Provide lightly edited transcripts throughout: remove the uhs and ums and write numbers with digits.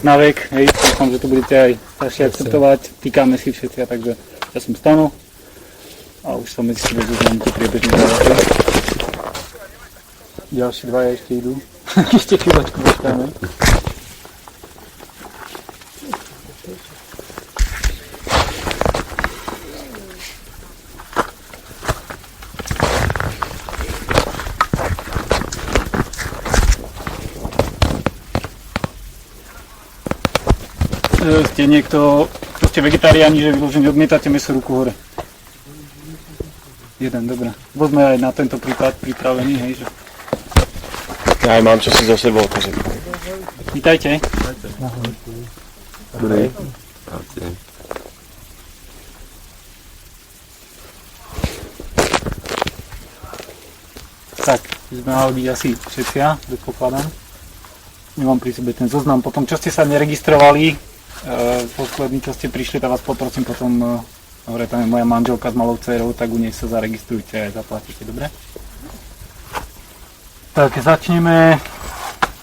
Na vek, hej, dúfam, že to budete aj staršie akceptovať, týkame si všetci, takže ja som Stano a už som medzi sebou zoznamky priebežne záleží. Ďalší dvaja ešte idú, ešte chvíľočku počkáme. Ste niekto, kto ste vegetariáni, že vyložene odmietate mäso, ruku hore. Jeden, dobré. Bol sme aj na tento prípad pripravení, hej, že... Ja aj mám čo si za sebou okaziť. Vítajte. Dobrý. Tak, by sme mali byť asi všetci, predpokladám. Nemám pri sebe ten zoznam. Potom, čo ste sa neregistrovali, posledný, čo ste prišli, tak vás poprosím potom, hore tam je moja manželka s malou dcerou, tak u nej sa zaregistrujte a zaplatíte, dobre? Tak, začneme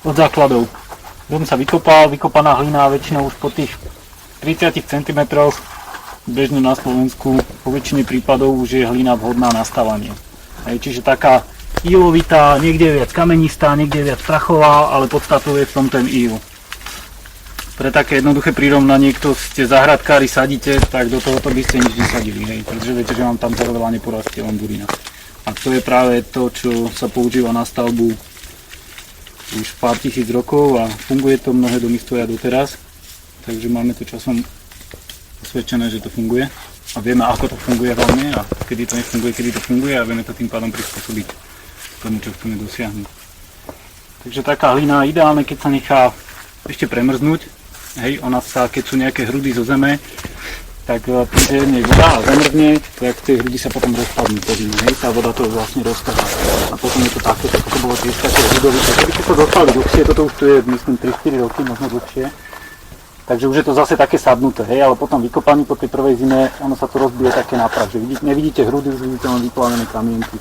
od základov. Dom sa vykopal, vykopaná hlina väčšinou už po tých 30 cm, bežne na Slovensku, po väčšine prípadov už je hlina vhodná na stavanie. Čiže taká ílovitá, niekde je viac kamenistá, niekde je viac prachová, ale podstatou je v tom ten íl. Pre také jednoduché prirovnanie, kto ste záhradkári, sadíte, tak do tohoto by ste nič nesadili, hej, pretože viete, že vám tam za veľa neporastie, len burina. A to je práve to, čo sa používa na stavbu už pár tisíc rokov a funguje to, mnohé domy stoja doteraz, takže máme to časom osvedčené, že to funguje a vieme, ako to funguje hlavne a kedy to nefunguje, kedy to funguje a vieme to tým pádom prispôsobiť tomu, čo chceme dosiahnuť. Takže taká hlina je ideálne, keď sa nechá ešte premrznúť. Hej, ona sa, keď sú nejaké hrudy zo zeme, tak príde nej voda a zamrzne, tak tie hrudy sa potom rozpadnú po zime, hej, tá voda to vlastne roztrhá. A potom je to také, ako to bolo tiež také hrudovité. Keby ste to dostali dlhšie, toto už tu je, myslím, 3-4 roky, možno dlhšie. Takže už je to zase také sadnuté, hej, ale potom vykopaní po tej prvej zime, ono sa to rozbije také na prach, že nevidíte hrudy, už vidíte len vyplavené kamienky.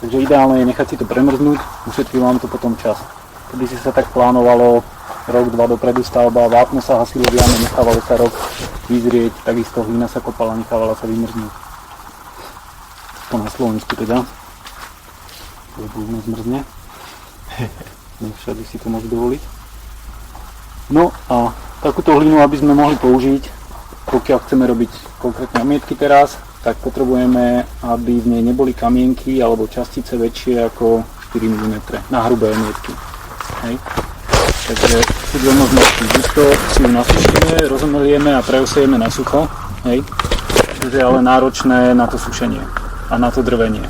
Takže ideálne je nechať si to premrznúť, ušetrí vám to potom čas. Keby si sa tak plánovalo rok, dva dopredu stavba, vápno sa hasilo v jame, nechávalo sa rok vyzrieť, takisto hlina sa kopala, nechávala sa vymrznúť. To na Slovensku teda. Lebo už zmrzne. Nevšade si to môžu dovoliť. No a takúto hlinu, aby sme mohli použiť, pokiaľ chceme robiť konkrétne omietky teraz, tak potrebujeme, aby v nej neboli kamienky alebo častice väčšie ako 4 mm na hrubé omietky. Hej. Takže sú dve možnosti. Buďto si ju nasušíme, rozomelieme a preosejeme na sucho, hej. To je ale náročné na to sušenie a na to drvenie.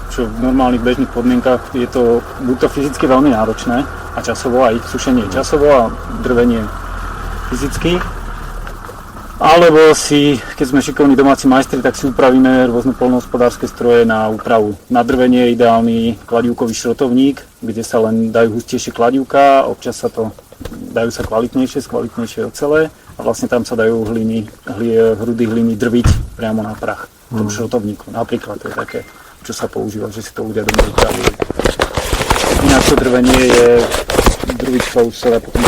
Čo v normálnych bežných podmienkach je to buď to fyzicky veľmi náročné a časovo, aj sušenie časovo a drvenie fyzicky. Alebo si, keď sme šikovní domáci majstri, tak si upravíme rôzne poľnohospodárske stroje na úpravu. Na drvenie je ideálny kladívkový šrotovník, kde sa len dajú hustejšie kladívka, občas dajú sa kvalitnejšie ocele a vlastne tam sa dajú hrudy hliny drviť priamo na prach v tom šrotovníku. Napríklad to je také, čo sa používa, že si to ľudia doma vypravujú. Ináč to drvenie je drviť chlov a potom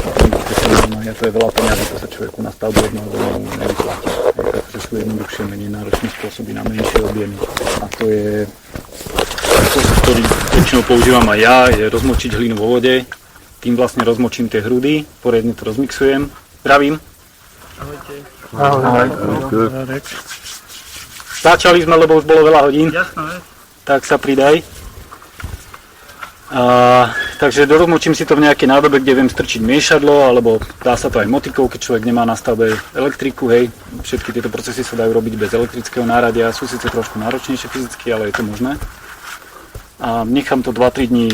ja to je veľa peňazí, to sa človeku na stavbu jednoho domu nevyplatí. Takže sú jednoduchšie, menej náročné spôsoby na menšie objemy. A to je spôsob, ktorý väčšinou používam aj ja, je rozmočiť hlinu vo vode. Tým vlastne rozmočím tie hrudy, poriadne to rozmixujem. Zdravím. Ahoj. Začali sme, lebo už bolo veľa hodín. Jasné. Tak sa pridaj. Takže rozmočím si to v nejakej nádobe, kde viem strčiť miešadlo, alebo dá sa to aj motikou, keď človek nemá na stavbe elektriku, hej. Všetky tieto procesy sa dajú robiť bez elektrického náradia, sú síce trošku náročnejšie fyzicky, ale je to možné. A nechám to 2-3 dní,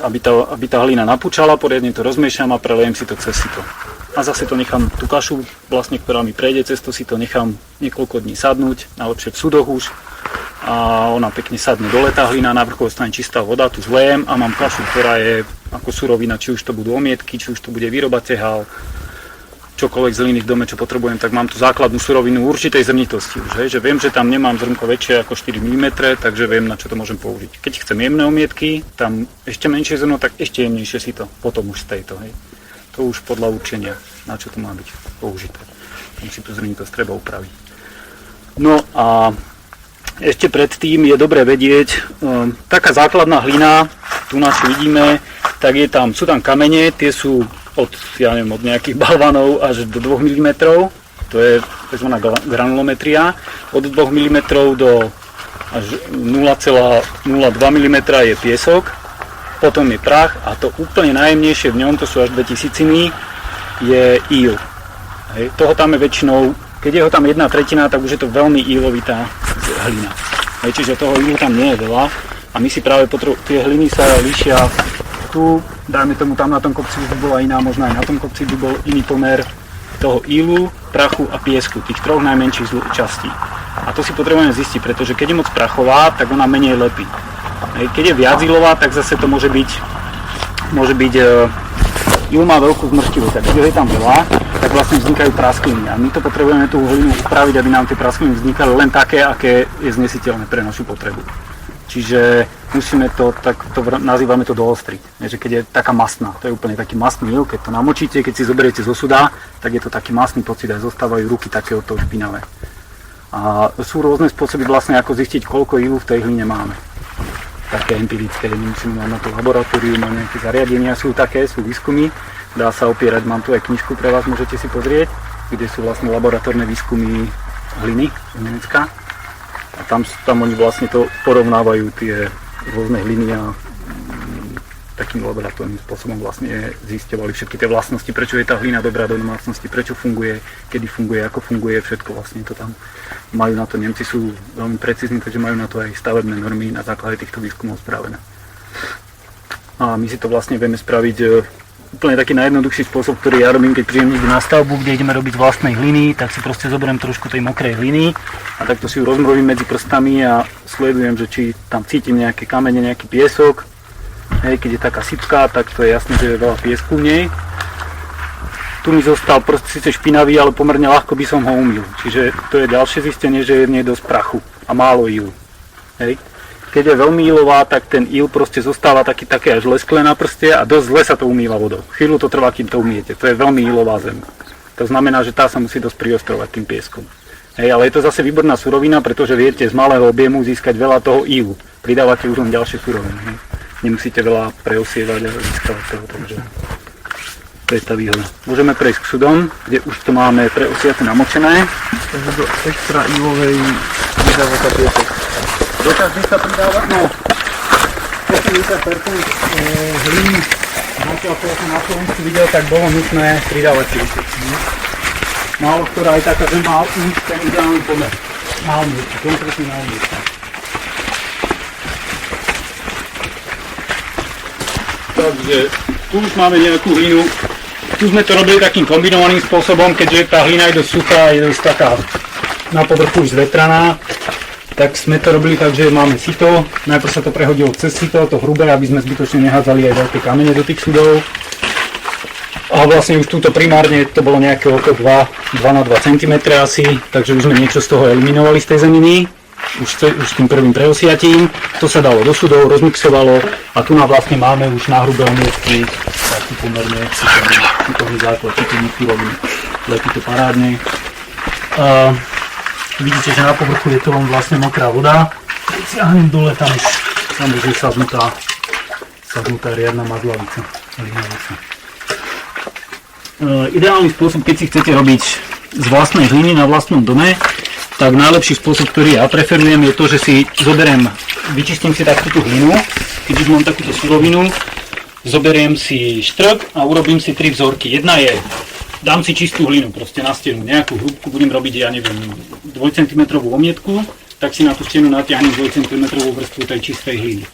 aby tá hlina napúčala, poriadne to rozmiešam a prelejem si to cez sito. A zase to nechám, tú kašu, vlastne, ktorá mi prejde cez to sito, nechám niekoľko dní sadnúť, najlepšie v súdoch už. A ona pekne sadne dole tá hlina, na vrchu ostane čistá voda, tu zlejem a mám kašu, ktorá je ako surovina, či už to budú omietky, či už to bude výroba tehál, čokoľvek z hliny v dome, čo potrebujem, tak mám tú základnú surovinu určitej zrnitosti už, hej, že viem, že tam nemám zrnko väčšie ako 4 mm, takže viem, na čo to môžem použiť. Keď chcem jemné omietky, tam ešte menšie zrno, tak ešte jemnejšie si to, potom už z tejto, hej. To to už podľa určenia, na čo to má byť použité. Tam si pozrieť, to treba upraviť. No a ešte predtým je dobre vedieť, taká základná hlina, tu na čo vidíme, tak sú tam kamene, tie sú od nejakých balvanov až do 2 mm, to je tzv. Granulometria, od 2 mm do až 0,02 mm je piesok, potom je prach a to úplne najjemnejšie v ňom, to sú až 2000, je íl. Hej, toho tam je väčšinou, keď je ho tam 1/3, tak už je to veľmi ílovitá hlina. Hej, čiže toho ílu tam nie je veľa a my si práve tie hliny sa líšia tu, dajme tomu tam na tom kopci už by bola iná, možno aj na tom kopci by bol iný pomer toho ílu, prachu a piesku, tých troch najmenších častí. A to si potrebujeme zistiť, pretože keď je moc prachová, tak ona menej lepí. Keď je viac ílová, tak zase to môže byť íl má veľkú zmrštivosť, a keď je tam veľa, tak vlastne vznikajú praskliny. A my to potrebujeme tú hlinu upraviť, aby nám tie praskliny vznikali len také, aké je znesiteľné pre našu potrebu. Čiže musíme nazývame to doostriť. Že keď je taká mastná, to je úplne taký mastný íl, keď to namočíte, keď si zoberiete zo suda, tak je to taký mastný pocit, aj zostávajú ruky takéhoto špinavé. A sú rôzne spôsoby vlastne, ako zistiť, koľko ílu v tej hline máme. Také empirické, nemusíme mať na to laboratórium, nejaké zariadenia, sú výskumy, dá sa opierať, mám tu aj knižku pre vás, môžete si pozrieť, kde sú vlastne laboratórne výskumy hliny z Nemecka. A tam oni vlastne to porovnávajú tie rôzne hliny a takým laboratórnym spôsobom vlastne zisťovali všetky tie vlastnosti, prečo je tá hlina dobrá do domácnosti, prečo funguje, kedy funguje, ako funguje, všetko vlastne to tam majú na to. Nemci sú veľmi precízni, takže majú na to aj stavebné normy na základe týchto výskumov spravené. A my si to vlastne vieme spraviť úplne taký najjednoduchší spôsob, ktorý ja robím, keď prídem niekde na stavbu, kde ideme robiť z vlastnej hliny, tak si proste zoberiem trošku tej mokrej hliny a takto si ju rozmrovím medzi prstami a sledujem, že či tam cítim nejaké kamene, nejaký piesok. Hej, keď je taká sypka, tak to je jasné, že je veľa piesku v nej. Tu mi zostal prst síce špinavý, ale pomerne ľahko by som ho umyl. Čiže to je ďalšie zistenie, že je v nej dosť prachu a málo ílu. Hej. Keď je veľmi ílová, tak ten íl proste zostáva také až lesklé na prste a dosť zle sa to umýva vodou. Chvíľu to trvá, kým to umiete. To je veľmi ílová zem. To znamená, že tá sa musí dosť priostrovať tým pieskom. Hej, ale je to zase výborná surovina, pretože viete z malého objemu získať veľa toho ílu. Pridávate už len ďalšie suroviny. Hej. Nemusíte veľa preosievať a získavať toho, takže to je tá výhoda. Môžeme prejsť k sudom, kde už to máme preosiate namočené. Takže do extra ílovej pridáva sa piesok. Do každej sa pridáva, 80% hlín, zatiaľ čo som na Slovensku videl, tak bolo nutné pridávať piesok. Málo ktorá je taká, že má už ten ideálny pomer. Náumieť, konkrétne náumieť. Takže tu už máme nejakú hlinu. Tu sme to robili takým kombinovaným spôsobom, keďže tá hlina je dosť suchá, je dosť taká na povrchu už zvetraná. Tak sme to robili tak, že máme sito. Najprv sa to prehodilo cez sito, to hrubé, aby sme zbytočne nehádzali aj veľké kamene do tých sudov. A vlastne už túto primárne to bolo nejaké okolo 2 na 2 cm asi, takže už sme niečo z toho eliminovali z tej zeminy. Už tým prvým preosiatím. To sa dalo do sudov, rozmixovalo a tu vlastne máme už na hrubé omietky taký pomerne citový základ, citový filový. Lepí to parádne. Vidíte, že na povrchu je to len vlastne mokrá voda. Keď siahnem dole, tam už je sadnutá riadna mazlavica. Ideálny spôsob, keď si chcete robiť z vlastnej hliny na vlastnom dome, tak najlepší spôsob, ktorý ja preferujem, je to, že si vyčistím si takú tú hlinu, keď už mám takúto surovinu, zoberiem si štrk a urobím si 3 vzorky. Jedna je, dám si čistú hlinu proste na stenu, nejakú hrúbku, budem robiť, 2 cm omietku, tak si na tú stenu natiahnem 2 cm vrstvu tej čistej hliny.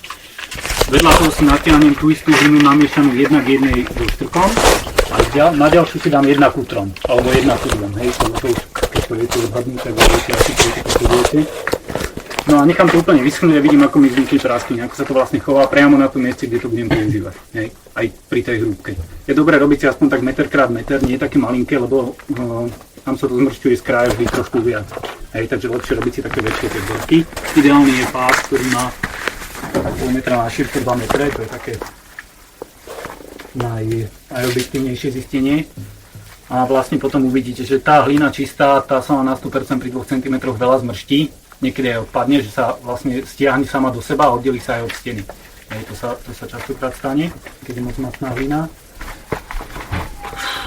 Vedľa toho si natiahnem tú istú hlinu namiešanú 1 k 1 so štrkom a na ďalšiu si dám 1 k 3, alebo 1 k 2, hej, keď to viete odhadnúť, tak viete asi koľko potrebujete. No a nechám to úplne vyschnúť a vidím, ako mi vznikli praskliny, ako sa to vlastne chová priamo na tom mieste, kde to budem používať, hej, aj pri tej hrúbke. Je dobré robiť si aspoň tak meter krát meter, nie je také malinké, lebo tam sa to zmršťuje z kraja vždy trošku viac. Hej, takže lepšie robiť si také väčšie tie vzorky. Ideálny je pás, ktorý má pol metra na šírke 2 metre, to je také najobjektívnejšie zistenie. A vlastne potom uvidíte, že tá hlina čistá, tá sa má na 100% pri 2 cm veľa zmrští. Niekedy aj odpadne, že sa vlastne stiahne sama do seba a oddelí sa aj od steny. To sa častokrát stane, keď je moc masná hlina.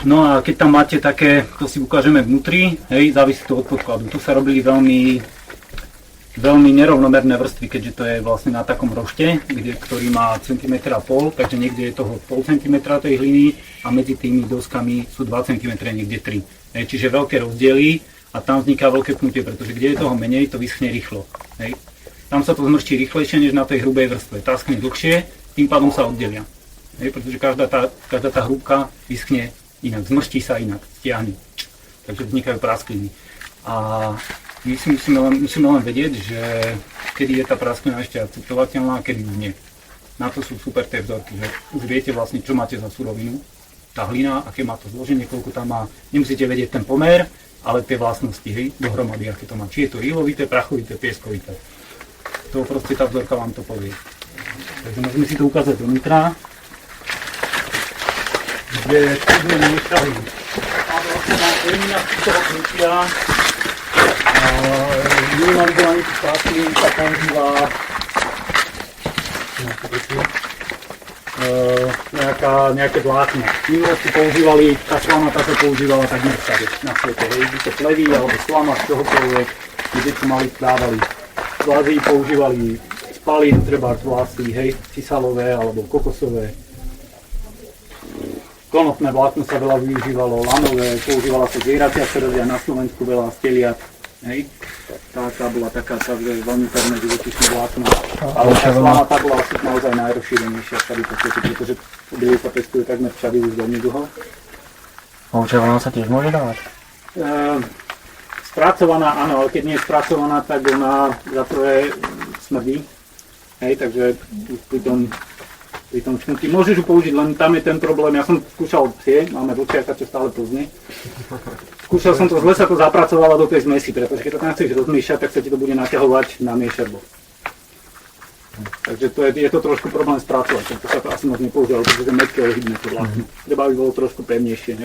No a keď tam máte také, to si ukážeme vnútri, závisí to od podkladu. Tu sa robili veľmi nerovnomerné vrstvy, keďže to je vlastne na takom rošte, ktorý má 1,5 cm, takže niekde je toho 0,5 cm tej hliny a medzi tými doskami sú 2 cm, niekde 3. Čiže veľké rozdiely a tam vzniká veľké pnutie, pretože kde je toho menej, to vyschne rýchlo. Tam sa to zmrští rýchlejšie než na tej hrubej vrstve. Tá schne dlhšie, tým pádom sa oddelia. Pretože každá tá hrúbka vyschne inak, zmrští sa inak, stiahne. Takže vznikajú praskliny. A my si musíme len vedieť, že kedy je tá prasklina ešte akceptovateľná a kedy už nie. Na to sú super tie vzorky, že už viete vlastne, čo máte za surovinu. Tá hlina, aké má to zloženie, koľko tam má. Nemusíte vedieť ten pomer, ale tie vlastnosti, dohromady, aké to má. Či je to ihlovité, prachovité, pieskovité. To proste tá vzorka vám to povie. Takže môžeme si to ukázať donútra, kde budeme miešali. A vlastne na elimináciu toho pnutia minimalizovanie tých prasklín sa používa nejaké vlákna. V minulosti používali, tá slamata sa používala takmer všade na svete. Buď to plevy alebo slama z čohokoľvek, kde tu mali dávali. V Ázii používali spalín, trebárs vlasy, cisalové alebo kokosové. Konopné vlákno sa veľa využívalo, lanové, používala sa zvieracia črelia, na Slovensku veľa steliat. Tá bola taká veľmi pevné živočíšne vlákno. Ale tá slamata bola asi naozaj najrozšírenejšia tady po svete, pretože objev sa pestuje takmer všade už veľmi dlho. Ovčia sa tiež môže dávať? Spracovaná, áno, ale keď nie je spracovaná, tak ona za prvé smrdí. Takže pri tom čnutí môžeš ju použiť, len tam je ten problém. Ja som skúšal psie, máme vlčiaka, čo stále poznie. Skúšal som to, zle sa to zapracovalo do tej zmesi, pretože keď to tam chceš rozmiešať, tak sa ti to bude naťahovať na miešadlo. Takže je to trošku problém spracovať, preto sa to asi moc nepoužívalo, pretože mäkké ohybné to vlákno. Treba by bolo trošku pevnejšie.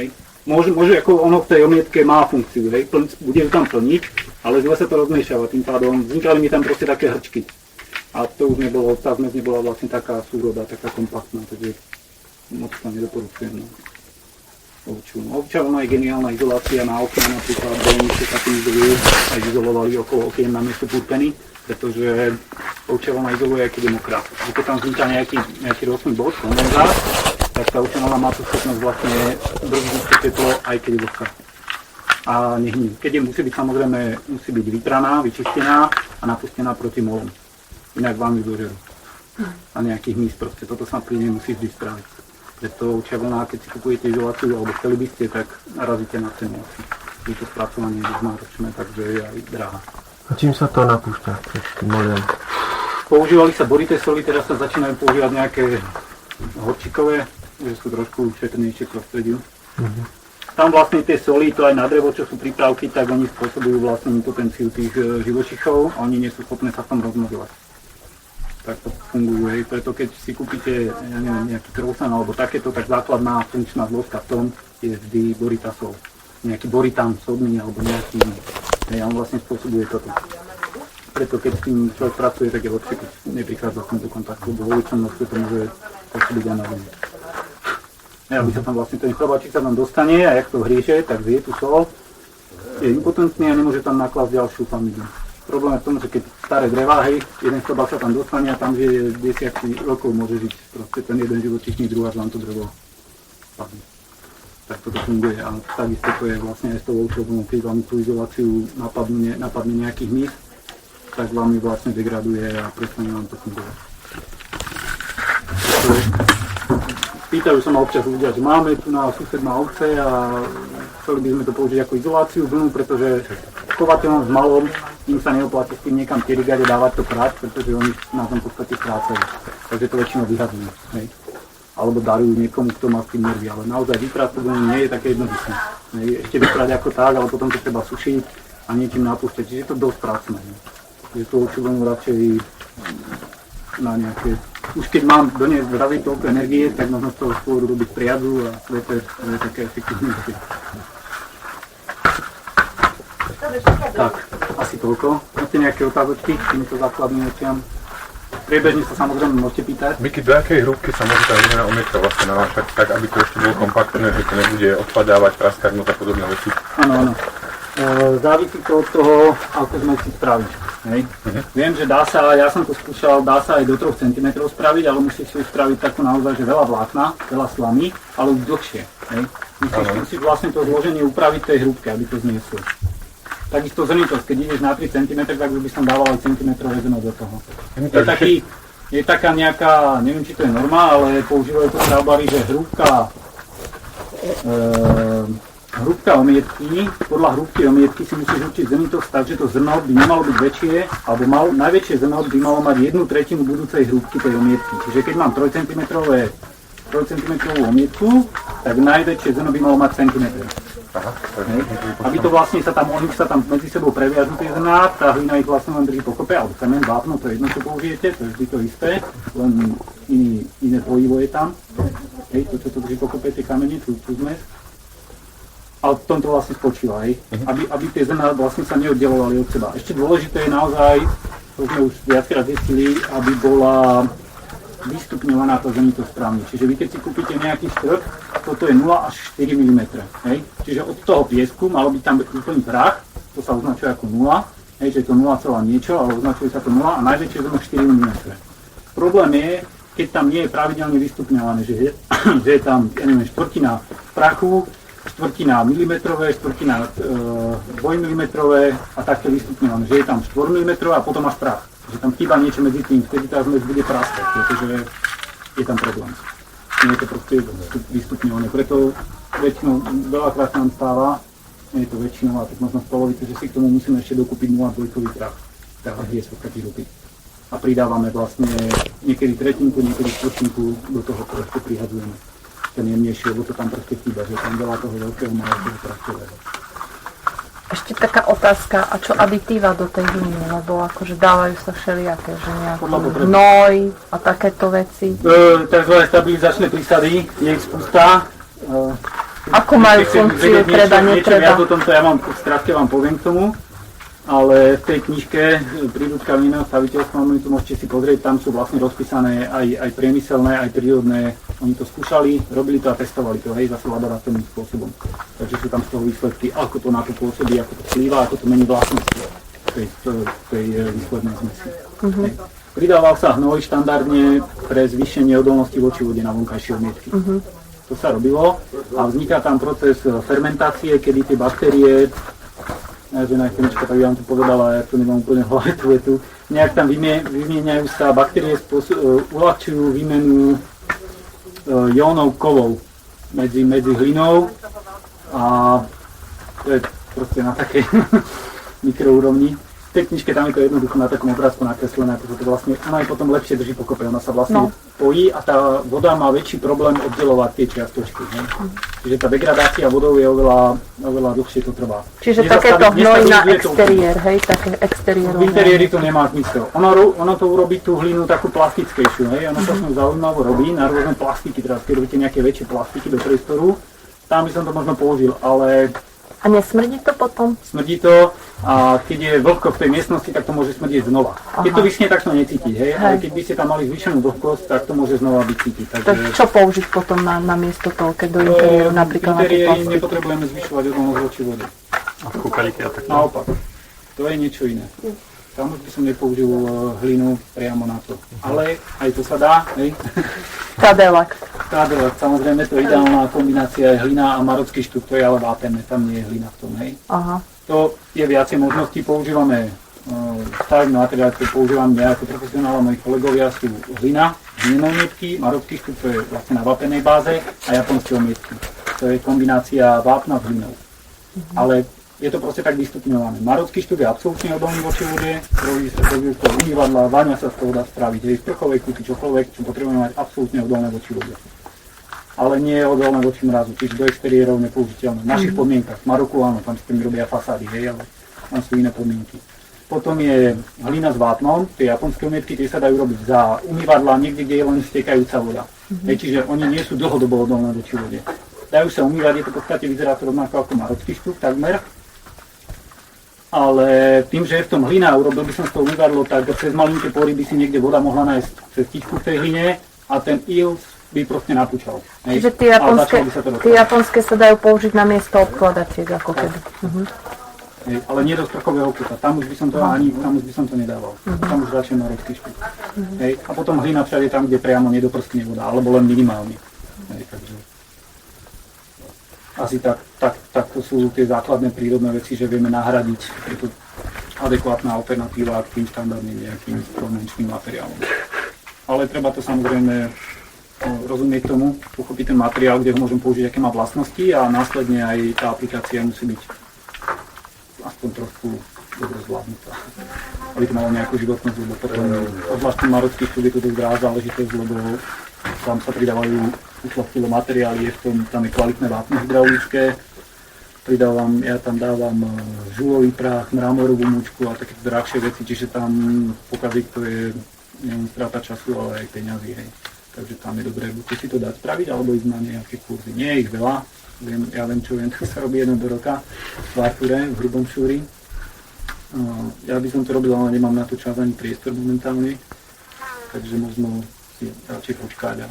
Môže ako ono v tej omietke má funkciu, bude ju tam plniť, ale zle sa to rozmiešava, tým pádom vznikali mi tam proste také hrčky. A to už nebolo, tá zmes nebola vlastne taká súrodá, taká kompaktná, takže moc to nedoporučujem. Ovčia vlna je geniálna izolácia na okna, napríklad bojnice sa tým izolujú, aj izolovali okolo okien na miesto púrpeny, pretože ovčia vlna izoluje, aj keď je mokrá. Keď tam vzniká nejaký rôzny bod, kondenzát, tak tá ovčia vlna má tú schopnosť vlastne brzdiť to teplo, aj keď je vlhká. A nehní. Keď musí byť vypraná, vyčistená a napustená proti molom. Inak vám ju dožerú. A nejakých míst proste. Toto sa pri nej musí vždy spraviť. Preto ovčia vlna, keď si kupujete izoláciu alebo chceli by ste, tak narazíte na cenu asi. Je to spracovanie dosť náročné, takže je aj drahá. A čím sa to napúšťa? Používali sa borité soli, teraz sa začínajú používať nejaké horčikové, že sú trošku šetrnejšie k prostrediu. Tam vlastne tie soli, to aj na drevo, čo sú prípravky, tak oni spôsobujú vlastne impotenciu tých živočíchov a oni nie sú schopné sa v tom rozmnožovať. Tak to funguje, preto keď si kúpite nejaký krousan alebo takéto, tak základná funkčná zložka v tom je vždy boritá sol. Nejaký boritán sodný alebo nejaký iný. A on vlastne spôsobuje toto. Preto keď s tým človek pracuje, tak je lepšie, keď neprichádza s týmto kontaktu, bo vo väčšom množstve to môže spôsobiť aj na vlne. Aby sa tam vlastne ten chrobáčik sa tam dostane a jak to hrieže, tak zje tú sol, je impotentný a nemôže tam naklásť ďalšiu familiu. Problém je v tom, že keď staré drevá, jeden chrobák sa tam dostane a tam žije desiatky rokov môže žiť proste ten jeden živočíšny druh, až vám to drevo padne. Tak toto funguje a takisto to je vlastne aj s tou ovčou vlnou, keď vám tú izoláciu napadne nejakých míst, tak vám ju vlastne degraduje a prestane vám to fungovať. Pýtajú sa ma občas ľudia, že máme tu na sused na ovce a chceli by sme to použiť ako izoláciu vlnu, pretože chovateľom s malom im sa neoplatí s tým niekam tirigade dávať to prať, pretože oni na tom v podstate strácajú. Takže to väčšinou vyhadzujú. Alebo darujú niekomu, kto má s tým nervy, ale naozaj vyprať to vlnu nie je také jednoduché. Ešte vyprať ako tak, ale potom to treba sušiť a niečím napúšťať, čiže je to dosť prácne. Čiže tú ovčiu vlnu radšej na nejaké už keď mám doniesť zdraví toľko energie, tak možno z toho skôr robiť priadzu a to je také efektívnejšie. Tak, asi toľko. Máte nejaké otázočky k týmto základným veciam? Priebežne sa samozrejme môžete pýtať. Miky, do jakej hrúbky sa môže tá hlinená omietka vlastne nanášať, tak aby to ešte bolo kompaktné, že to nebude odpadávať, praskárnuť a podobné veci? Áno. Závisí to od toho, ako sme si spraviť. Hej. Viem, že dá sa, ja som to skúšal, dá sa aj do 3 cm spraviť, ale musíš si spraviť takú naozaj, že veľa vlákna, veľa slamy, ale už dlhšie. Hej. Musíš vlastne to zloženie upraviť tej hrúbke, aby to znieslo. Takisto zrnitosť, keď ideš na 3 cm, tak by som dával aj centimetrové zrno do toho. Je taká nejaká, neviem či to je norma, ale používajú to stavbári, že hrúbka omietky, podľa hrúbky omietky si musíš určiť zrnitosť tak, že to zrno by nemalo byť väčšie, alebo najväčšie zrno by malo mať 1/3 budúcej hrúbky tej omietky. Čiže keď mám 3 cm omietku, tak najväčšie zrno by malo mať centimetr. Aby to vlastne oni sa tam medzi sebou previažú tie zrná, tá hlina ich vlastne len drží pokope, alebo cemen, vápno, to je jedno, čo použijete, to je vždy to isté, len iné pojivo je tam. Hej, to, čo to drží pokope, tie kamene, tú zmes. Ale v tomto vlastne spočíva, hej, aby tie zrná vlastne sa neoddelovali od seba. Ešte dôležité je naozaj, to sme už viackrát zistili, aby bola vystupňovaná tá zrnitosť správne. Čiže vy keď si kúpite nejaký štrk, toto je 0 až 4 mm. Hej? Čiže od toho piesku malo byť tam úplný prach, to sa označuje ako 0, hej, že je to 0, niečo, ale označuje sa to 0 a najväčšie zrno 4 mm. Problém je, keď tam nie je pravidelne vystupňované, že je tam, ja neviem, štvrtina prachu, štvrtina milimetrové, štvrtina 2 mm a takto vystupňované, že je tam 4 mm a potom až prach. Že tam chýba niečo medzi tým, vtedy tá zmes bude praskať, pretože je tam problém. Nie je to proste vystupňované, preto väčšinou veľakrát sa nám stáva, nie je to väčšinou, ale tak možno z polovice, že si k tomu musíme ešte dokúpiť 0,2 prach, tak je svokatý robiť. A pridávame vlastne niekedy tretinku, niekedy štvrtinku do toho, čo ešte prihadzujeme. Ten jemnejší, lebo to tam proste chýba, že je tam veľa toho veľkého, malého prachového. Ešte taká otázka, a čo aditíva do tej hliny, lebo akože dávajú sa všelijaké, že nejaký hnoj a takéto veci. Takzvané stabilizačné prísady, je ich spústa. Ako majú funkciu, treba, netreba? Viac o tomto ja vám v skratke vám poviem k tomu, ale v tej knižke Príručka hlineného staviteľstva, to môžete si pozrieť, tam sú vlastne rozpísané aj priemyselné, aj prírodné. Oni to skúšali, robili to a testovali to, hej, zase laboratórnym spôsobom. Takže sú tam z toho výsledky, ako to na to pôsobí, ako to vplýva, ako to mení vlastnosti tej výslednej zmesi. Pridával sa hnoj štandardne pre zvýšenie odolnosti voči vode na vonkajšie omietky. To sa robilo a vzniká tam proces fermentácie, kedy tie baktérie, žena chemička, tak by vám to povedala, ja to nemám úplne v hlave tú vetu, nejak tam vymieňajú sa baktérie, uľahčujú výmenu jónov kovov medzi hlinou a to je proste na takej mikroúrovni. V tej knižke tam je to jednoducho na takom obrázku nakreslené, pretože to vlastne, ona aj potom lepšie drží pokope, ona sa vlastne pojí a tá voda má väčší problém oddelovať tie čiastočky. Čiže tá degradácia vodou je oveľa dlhšie to trvá. Čiže takéto hnoj na exteriér, hej, také exteriérové. V interiéri to nemá zmysel. Ono to urobí tú hlinu takú plastickejšiu, hej, ono sa s ňou zaujímavo robí na rôzne plastiky, teraz keď robíte nejaké väčšie plastiky do priestoru, tam by som to možno použil, ale... A nesmrdí to potom? Smrdí to a keď je vlhko v tej miestnosti, tak to môže smrdieť znova. Keď to vyschne, tak to necíti, hej? Ale keď by ste tam mali zvýšenú vlhkosť, tak to môže znova byť cítiť. Takže... Tak čo použiť potom na miesto toho, keď do interiéru napríklad na tú plastiku? Nepotrebujeme zvyšovať odolnosť voči vode. A v kúkalíky a tak. Naopak, to je niečo iné. Tam už by som nepoužil hlinu priamo na to. Ale aj to sa dá, hej? Cadillac, samozrejme, to je ideálna kombinácia je hlina a marocký štuk, to je ale vápenné, tam nie je hlina v tom, hej. aha. To je viacej možností, používame stavebné materiály, ktoré používam ja ako profesionál a moji kolegovia sú hlina, hlinené omietky, marocký štuk, to je vlastne na vápenej báze a japonské omietky. To je kombinácia vápna s hlinou. Ale je to proste tak vystupňované. Marocký štuk je absolútne odolný voči vode, robí sa to umývadla, váňa sa z toho dá spraviť, je sprchovej kúty, čokoľvek, čo potrebujeme mať absolútne odolné voči vode. Ale nie je odolné voči mrazu, čiže do exteriérov nepoužiteľné. V našich podmienkach, v Maroku áno, tam s tým robia fasády, hej, ale tam sú iné podmienky. Potom je hlina s vápnom, tie japonské umietky, tie sa dajú robiť za umývadla, niekde, kde je len stekajúca voda. Čiže oni nie sú dlhodobo odolné voči vode. Dajú sa umývať, je to v podstate vyzerá to rovnako ako marocký štuk, takmer. Ale tým, že je v tom hlina, urobil by som z toho umývadlo, tak cez malinké pory by si niekde voda mohla nájsť cestičku v tej hline a ten il by proste napúčal. Čiže tie japonské sa dajú použiť na miesto obkladačiek, ako keby. Ale nie do sprchového kuta, tam už by som to nedával. Tam už radšej marocký štuk. A potom hlina všade tam, kde priamo nedoprskne voda, alebo len minimálne. Takže asi tak to sú tie základné prírodné veci, že vieme nahradiť. Je to adekvátna alternatíva k tým štandardným nejakým konvenčným materiálom. Ale treba to samozrejme rozumieť tomu, pochopiť ten materiál, kde ho môžem použiť, aké má vlastnosti a následne aj tá aplikácia musí byť aspoň trošku dobre zvládnutá. Aby to malo nejakú životnosť, lebo potom obzvlášť v marockých štuk je to dosť drahá záležitosť, lebo tam sa pridávajú ušľachtilé materiály, tam je kvalitné vápno hydraulické, ja tam dávam žulový prach, mramorovú mučku a také drahšie veci, čiže tam pokaziť to je nielen strata času, ale aj peňazí. Hej. Takže tam je dobré buď si to dať spraviť, alebo ísť na nejaké kurzy. Nie je ich veľa, ja viem čo viem, to sa robí jeden do roka v Arture, v Hrubom Šúri. Ja by som to robil, ale nemám na to čas ani priestor momentálne, takže možno si radšej počkať a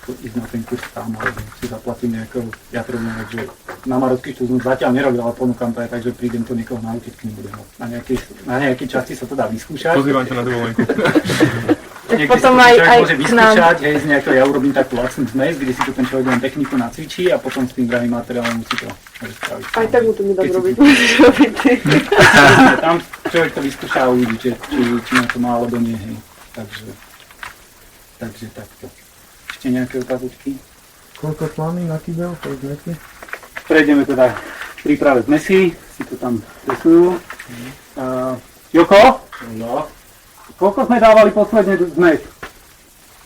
ísť na ten kurz tam, alebo si zaplatím nejakého, ja to robím, takže na marocký štuk som zatiaľ nerobil, ale ponúkam to aj tak, že prídem to niekoho naučiť, kým budem. Na nejakej časti sa to dá vyskúšať. Pozývam ťa na dovolenku. Tak niekedy potom si to aj môže vyskúšať, hej, z nejakého, ja urobím takú lacnú zmes, kde si to ten človek len techniku nacvičí a potom s tým drahým materiálom musí to spraviť. Aj tak mu to nedá robiť, musíš robiť ty. Tam človek to vyskúša a uvidí, či na to má alebo nie, hej. Takže takto. Ešte nejaké otázočky? Koľko slamy na kýbel, koľko zmesi? Prejdeme teda k príprave zmesi, si to tam presujú. Joko? No. Koľko sme dávali posledne zmes?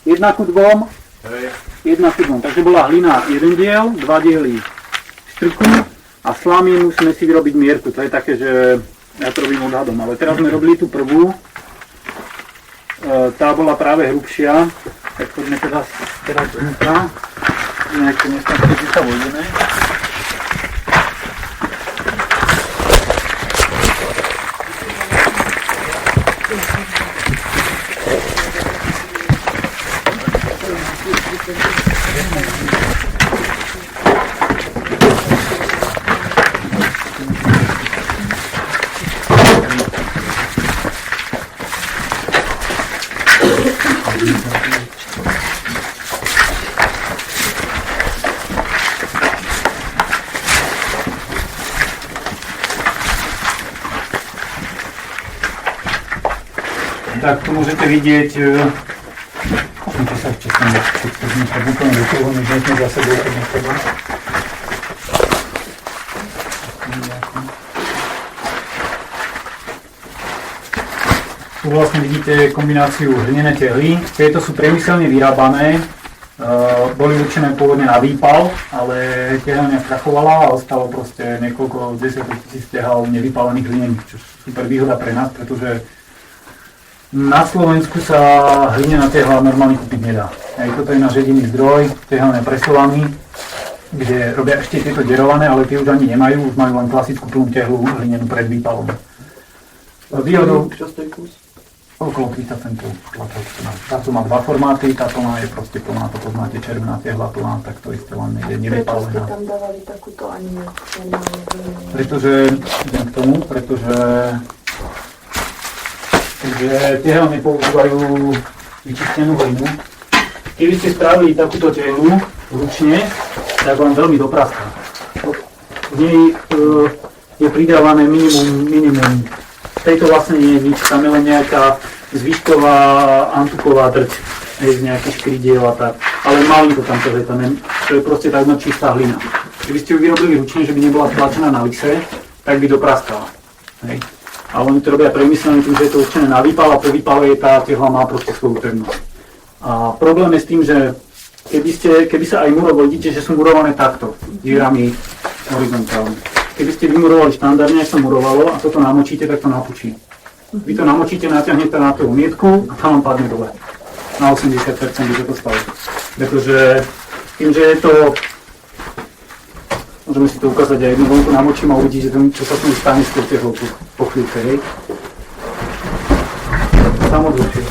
1:2? 1:2. Takže bola hlina 1 diel, 2 diely štrku a slamy musíme si vyrobiť mierku. To je také, že ja to robím odhadom, ale teraz sme robili tú prvú. Tá bola práve hrubšia. Tak poďme teraz dovnútra. Nejaké nestačí, že sa vojdeme. Tak tu môžete vidieť, musíte sa ešte sem úplne do toho, než sme zase boli na seba. Tu vlastne vidíte kombináciu hlinené tehly. Tieto sú priemyselne vyrábané, boli určené pôvodne na výpal, ale tehelňa krachovala a ostalo proste niekoľko desiatok tisíc tehal nevypálených hlinených, čo je super výhoda pre nás, pretože na Slovensku sa hlinená tehla normálne kúpiť nedá. Toto je náš jediný zdroj, tehelné presolami, kde robia ešte tieto derované, ale tie už ani nemajú, už majú len klasickú plnú tehlu hlinenú pred výpalom. Výhodou okolo 30 centov. Táto má dva formáty, táto má je proste plná, to poznáte, červená tehla plná, tak to isté len je nevypálená. Prečo ste tam dávali takúto ani normálne hlinenú? Pretože tehelne používajú vyčistenú hlinu. Keby ste spravili takúto tehlu ručne, tak vám veľmi dopraská. V nej je pridávané minimum. V tejto vlastne nie je nič, tam je len nejaká zvyšková antuková trť z nejakých škridiel a tak. Ale malinko tam to je proste takmer čistá hlina. Keby ste ju vyrobili ručne, že by nebola tlačená na lise, tak by dopraskala. Hej. A oni to robia premyslené tým, že je to určené na výpal a po výpale tá tehla má proste svoju pevnosť. A problém je s tým, že keby sa aj murovo, vidíte, že sú murované takto, dierami horizontálne. Keby ste vymurovali štandardne, ak sa murovalo a toto namočíte, tak to napučí. Vy to namočíte, natiahnete na tú umietku a tam vám padne dole. Na 80% by to stalo. Pretože tým, že je to, môžeme si to ukázať aj jednu vonku namočím a uvidíte, čo sa s tým stane s tou tehlou po chvíľke, hej. Samozrejme.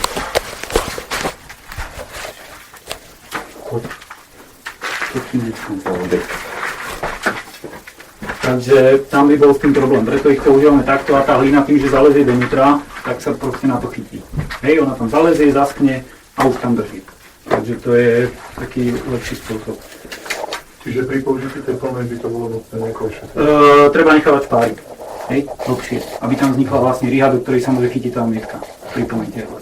Takže tam by bol s tým problém, preto ich používame takto a tá hlina tým, že zalezie dovnútra, tak sa proste na to chytí. Hej, ona tam zalezie, zaschne a už tam drží. Takže to je taký lepší spôsob. Čiže pri použití tej plnej by to bolo nutné nejako Treba nechávať párik, hej, hlbšie, aby tam vznikla vlastne riha, do ktorej sa môže chytiť tá umietka pri plnej tehle.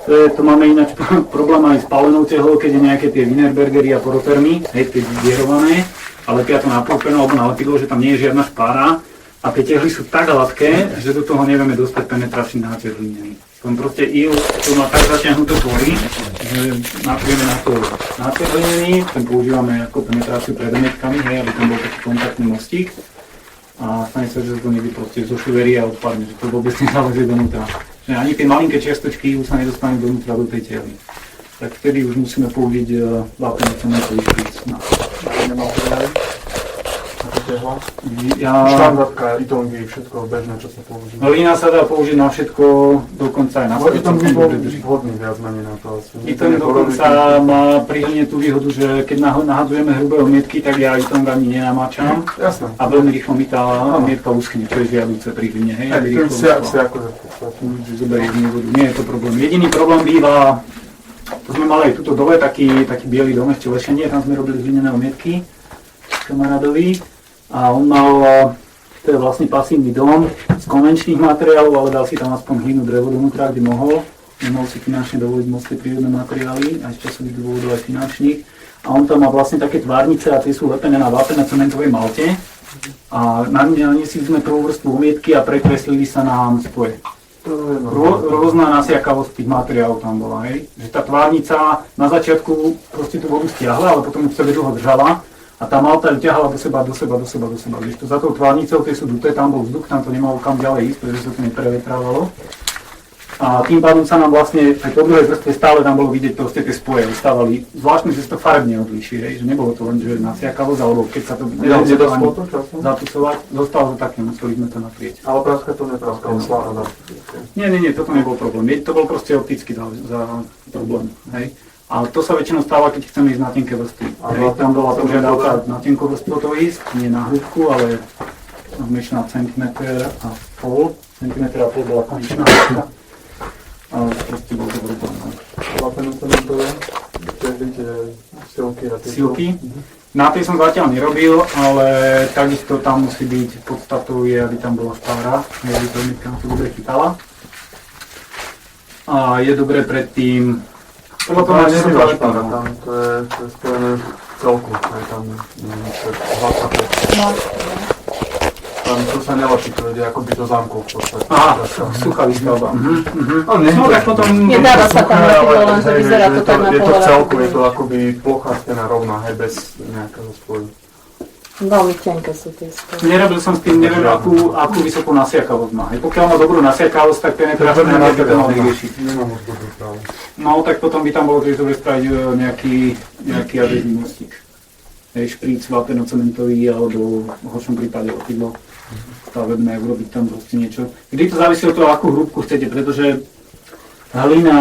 To máme ináč problém aj s palenou tehlou, keď je nejaké tie Wienerbergery a porotermy, hej, tie vierované, ale ja to napúpenú alebo na lepidlo, že tam nie je žiadna špára a tie tehly sú tak hladké, že do toho nevieme dostať penetračný náter hlinený. Tom proste to má tak zatiahnuté tvory, že naprieme na to náter hlinený, ten používame ako penetráciu pred umietkami, hej, aby tam bol taký kontaktný mostík a stane sa, že to niekde proste zošuverí a odpadne, že to vôbec nezalezie donútra. Že ani tie malinké čiastočky už sa nedostanú donútra do tej tehly. Tak vtedy už musíme použiť vápenný cementový špric. Štandardka, itongy, všetko bežné, čo sa používa. Hlina sa dá použiť na všetko, dokonca aj na No itong by bol vhodný viac menej na to asi. Itong dokonca má pri hline tú výhodu, že keď nahadzujeme hrubé omietky, tak ja itong ani nenamáčam. Jasné. A veľmi rýchlo mi tá omietka uschne, čo je žiaduce pri hline, hej? Aj, ten si akože v podstate. Zoberieš vodu, nie je to problém. Jediný problém býva, to sme mali aj tuto dole, taký biely dom, ešte Lešenie, tam sme robili hlinené omietky s kamarádovi. A on mal, to je vlastne pasívny dom z konvenčných materiálov, ale dal si tam aspoň hlinu, drevo donútra, kde mohol. Nemohol si finančne dovoliť moc tie prírodné materiály, aj z časových dôvodov, aj finančných. A on tam má vlastne také tvárnice a tie sú lepené na vápe na cementovej malte. A naniesli sme prvú vrstvu umietky a prekreslili sa nám spoje. Rôzna nasiakavosť tých materiálov tam bola, hej. Že tá tvárnica na začiatku proste tú vodu stiahla, ale potom už sa dlho držala. A tá malta ju ťahala do seba. Když to za tou tvárnicou, tie sú duté, tam bol vzduch, tam to nemalo kam ďalej ísť, pretože sa to neprevetrávalo. A tým pádom sa nám vlastne aj po druhej vrstve stále tam bolo vidieť proste tie spoje, ostávali. Zvláštne, že sa to farebne odlíši, že nebolo to len, že nasiakavosť, alebo keď sa to nedalo zatusovať, zostalo to také, museli sme to naprieť. Ale práska to nepraskalo, sláva. Nie, toto nebol problém. To bol proste opticky za problém, hej. A to sa väčšinou stáva, keď chceme ísť na tenké vrstvy. Tam bola požiadavka na tenkú vrstvu to ísť, nie na hĺbku, ale myšná centimetr a pol bola konečná hĺbka. Ale proste bol to problém. Vápenú cementové, tie silky a tie... Silky? Na tej som zatiaľ nerobil, ale takisto tam musí byť podstatou je, aby tam bola špára, aby to umietka to dobre chytala. A je dobré predtým To je špára, tam to je spojené v celku, aj tam hladká plechta. Tam to sa nelepí, to je akoby do zámku v podstate. Aha, suchá výstavba. No tak potom... Nedáva sa tam lepidlo, len že vyzerá to tak na Je to v pohľad. celku, je to akoby plochá stena rovná, hej, bez nejakého spoju. Veľmi tenké sú tie spoje. Nerobil som s tým, neviem akú vysokú nasiakavosť má. Pokiaľ má dobrú nasiakavosť, tak penetračné násiaka to mal vyriešiť. Nemám moc dobrú právu. No tak potom by tam bolo tiež dobre spraviť nejaký adhezný mostík. Špric, vápeno-cementový alebo v horšom prípade lepidlo stavebné, urobiť tam proste niečo. Vždy to závisí od toho, akú hrúbku chcete, pretože hlina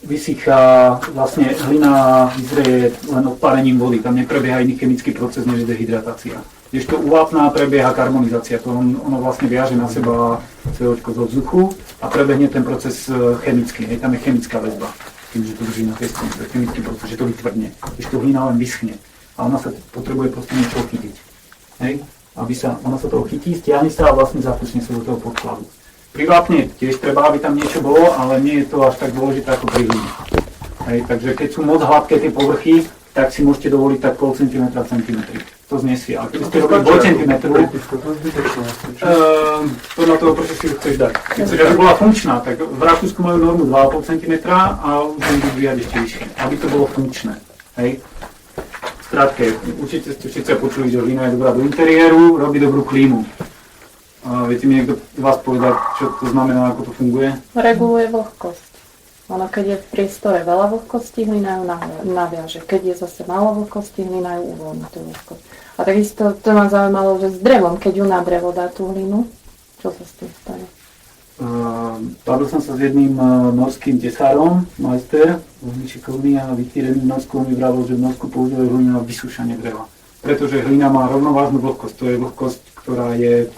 vysychá, vlastne hlina vyzrie len odpárením vody, tam neprebieha iný chemický proces než dehydratácia. Kdežto u vápna prebieha karbonizácia, to ono vlastne viaže na seba CO2 zo vzduchu a prebehne ten proces chemický, tam je chemická väzba, tým, že to drží na tej strane, to je chemický proces, že to vytvrdne, kdežto hlina len vyschne a ona sa potrebuje proste niečo chytiť. Hej? Ona sa toho chytí, stiahne sa a vlastne zapušne sa do toho podkladu. Pri vápne tiež treba, aby tam niečo bolo, ale nie je to až tak dôležité ako pri hline. Hej, takže keď sú moc hladké tie povrchy, tak si môžete dovoliť tak pol centimetra, centimetry. To znesie. Ale keď ste robili 2 cm, podľa toho, prečo si ju chceš dať. Keď chceš, aby bola funkčná, tak v Rakúsku majú normu 2,5 cm a už len vyvíjať ešte vyššie, aby to bolo funkčné. Hej. Skrátke, určite ste všetci počuli, že hlina je dobrá do interiéru, robí dobrú klímu. A viete mi niekto z vás povedať, čo to znamená, ako to funguje? Reguluje vlhkosť. Ono, keď je v priestore veľa vlhkosti, hlina ju naviaže. Keď je zase málo vlhkosti, hlina ju uvoľní tú vlhkosť. A takisto to ma zaujímalo, že s drevom, keď ju na drevo dá tú hlinu, čo sa s tým stane? Bavil som sa s jedným norským tesárom, majster, veľmi šikovný a vytírený v Norsku, mi vravel, že v Norsku používajú hlinu na vysúšanie dreva. Pretože hlina má rovnovážnu vlhkosť, to je vlhkosť, ktorá je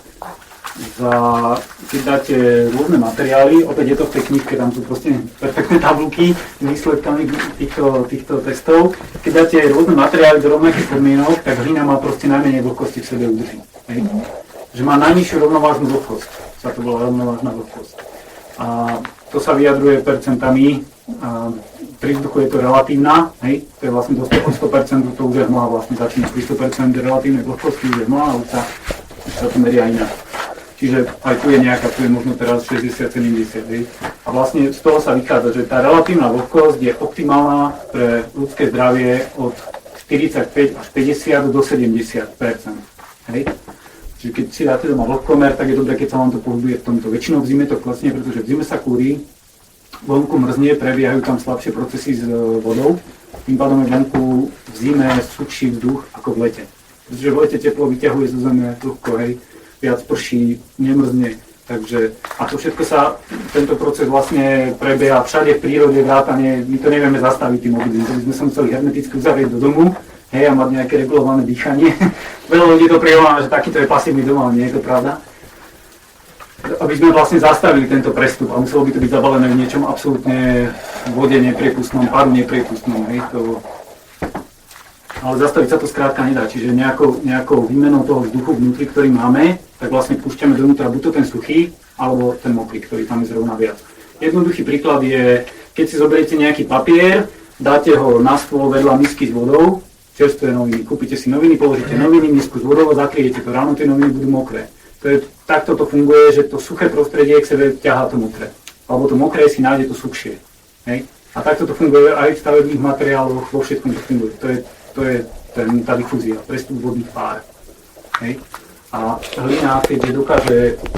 keď dáte rôzne materiály, opäť je to v tej knižke, tam sú proste perfektné tabulky s výsledkami týchto testov. Keď dáte rôzne materiály do rovnakých podmienok, tak hlina má proste najmenej vlhkosti v sebe udrží. Že má najnižšiu rovnovážnu vlhkosť, sa to volá rovnovážna vlhkosť. A to sa vyjadruje percentami, pri vzduchu je to relatívna, hej, to je vlastne do 100%, to už je hmla, vlastne začína pri 100% relatívnej vlhkosti, už je hmla, a už sa to meria inak. Čiže aj tu je nejaká, tu je možno teraz 60-70, hej. A vlastne z toho sa vychádza, že tá relatívna vlhkosť je optimálna pre ľudské zdravie od 45 až 50 do 70%. Hej. Čiže keď si dáte doma vlhkomer, tak je dobré, keď sa vám to pohybuje v tomto. Väčšinou v zime to klesne, pretože v zime sa kúri, vonku mrzne, prebiehajú tam slabšie procesy s vodou, tým pádom je vonku v zime suchší vzduch ako v lete. Pretože v lete teplo vyťahuje zo zeme vlhko, hej. Viac prší, nemrzne, takže a to všetko tento proces vlastne prebieha všade v prírode, vrátane, my to nevieme zastaviť tým obydlím, to by sme sa museli hermeticky uzavrieť do domu, hej, a mať nejaké regulované dýchanie. Veľa ľudí to prirovná, že takýto je pasívny dom, ale nie je to pravda. Aby sme vlastne zastavili tento prestup a muselo by to byť zabalené v niečom absolútne vode nepriepustnom, paru nepriepustnom, hej, to... Ale zastaviť sa to skrátka nedá, čiže nejakou výmenou toho vzduchu vnútri, ktorý máme, tak vlastne púšťame dovnútra buď to ten suchý, alebo ten mokrý, ktorý tam je zrovna viac. Jednoduchý príklad je, keď si zoberiete nejaký papier, dáte ho na stôl vedľa misky s vodou, čerstvé noviny, kúpite si noviny, položíte noviny, misku s vodou a zakryjete to, ráno tie noviny budú mokré. Takto to funguje, že to suché prostredie k sebe ťahá to mokré, alebo to mokré si nájde to suchšie. Hej? A takto to funguje aj v stavebných materiáloch, vo všetkom to funguje. To je tá difúzia, prestup vodných pár. Hej. A hlina, keď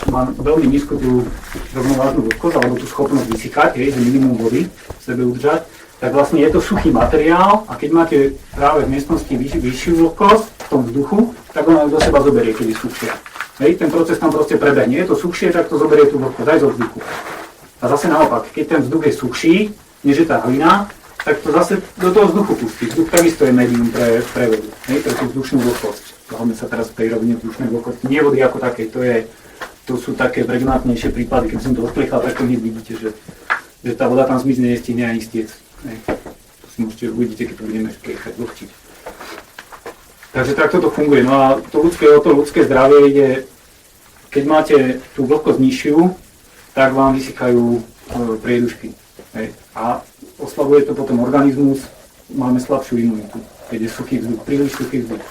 má veľmi nízku tú rovnovážnu vlhkosť, alebo tú schopnosť vysychať, že minimum vody v sebe udržať, tak vlastne je to suchý materiál a keď máte práve v miestnosti vyššiu vlhkosť v tom vzduchu, tak ona ju do seba zoberie, keď je suchšia. Hej. Ten proces tam proste prebehne. Je to suchšie, tak to zoberie tú vlhkosť aj zo vzduchu. A zase naopak, keď ten vzduch je suchší, než je tá hlina, tak to zase do toho vzduchu pustí. Vzduch takisto je médium pre vodu, pre tú vzdušnú vlhkosť. Hlavne sa teraz v tej rovine vzdušnej vlhkosti. Nie vody ako takej, to sú také pregnantnejšie prípady, keď som to odplechal, tak to hneď vidíte, že tá voda tam zmizne, nestihne ani stiec. To si môžete uvidíte, keď to budeme špliechať, vlhčiť. Takže takto to funguje. No a to ľudské zdravie ide, keď máte tú vlhkosť nižšiu, tak vám vysychajú priedušky. A oslabuje to potom organizmus, máme slabšiu imunitu, keď je suchý vzduch, príliš suchý vzduch.